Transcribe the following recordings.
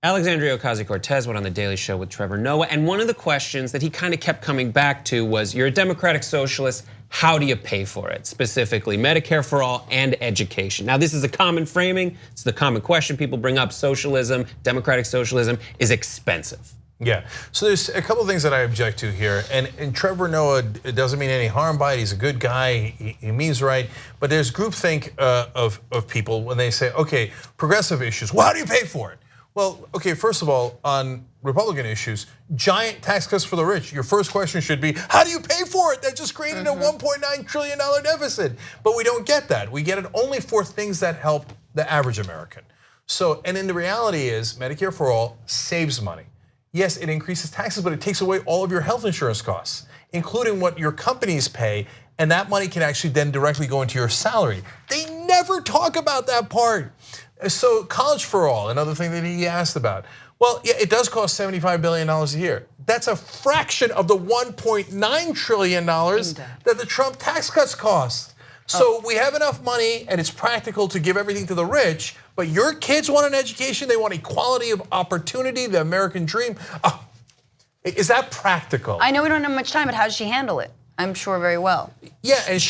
Alexandria Ocasio-Cortez went on the Daily Show with Trevor Noah, and one of the questions that he kind of kept coming back to was, you're a democratic socialist, how do you pay for it? Specifically, Medicare for all and education. Now, this is a common framing. It's the common question people bring up. Socialism, democratic socialism is expensive. Yeah, so there's a couple of things that I object to here, and Trevor Noah, it doesn't mean any harm by it. He's a good guy, he means right, but there's groupthink of people when they say, okay, progressive issues, well, how do you pay for it? Well, okay, first of all, on Republican issues, giant tax cuts for the rich, your first question should be, how do you pay for it? That just created a $1.9 trillion deficit. But we don't get that. We get it only for things that help the average American. So, and then the reality is, Medicare for all saves money. Yes, it increases taxes, but it takes away all of your health insurance costs, including what your companies pay, and that money can actually then directly go into your salary. They never talk about that part. So college for all, another thing that he asked about. Well, yeah, it does cost $75 billion a year. That's a fraction of the $1.9 trillion that the Trump tax cuts cost. So we have enough money and it's practical to give everything to the rich, but your kids want an education, they want equality of opportunity, the American dream. Is that practical? I know we don't have much time, but how does she handle it? I'm sure very well. Yeah, and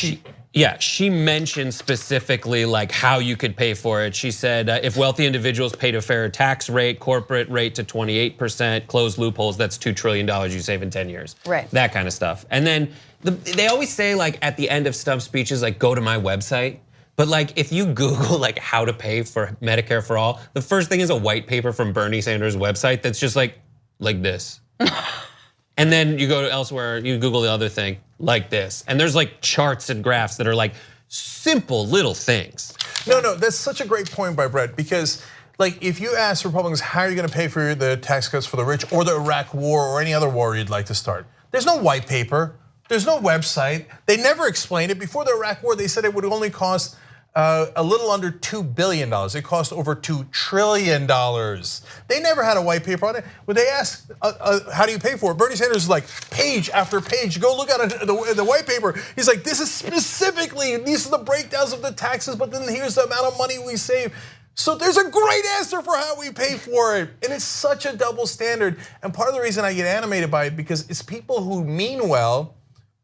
she mentioned specifically like how you could pay for it. She said if wealthy individuals paid a fair tax rate, corporate rate to 28%, close loopholes, that's $2 trillion you save in 10 years. Right. That kind of stuff. And then they always say like at the end of Stump speeches, like go to my website. But like if you Google like how to pay for Medicare for all, the first thing is a white paper from Bernie Sanders' website that's just like this. And then you go to elsewhere, you Google the other thing like this. And there's like charts and graphs that are like simple little things. No, that's such a great point by Brett, because like if you ask Republicans, how are you gonna pay for the tax cuts for the rich or the Iraq war or any other war you'd like to start? There's no white paper, there's no website. They never explained it. Before the Iraq war, they said it would only cost a little under $2 billion. It cost over $2 trillion. They never had a white paper on it. When they asked, how do you pay for it? Bernie Sanders is like, page after page. Go look at the white paper. He's like, this is specifically, these are the breakdowns of the taxes, but then here's the amount of money we save. So there's a great answer for how we pay for it. And it's such a double standard. And part of the reason I get animated by it, because it's people who mean well,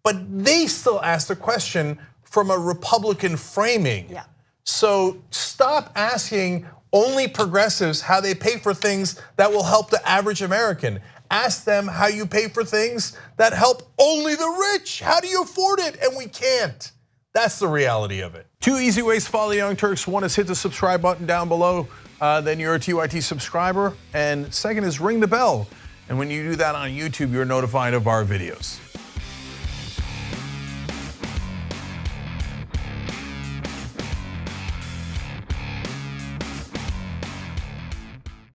but they still ask the question from a Republican framing. Yeah. So stop asking only progressives how they pay for things that will help the average American. Ask them how you pay for things that help only the rich. How do you afford it? And we can't. That's the reality of it. 2 easy ways to follow the Young Turks. One is hit the subscribe button down below, then you're a TYT subscriber. And second is ring the bell. And when you do that on YouTube, you're notified of our videos.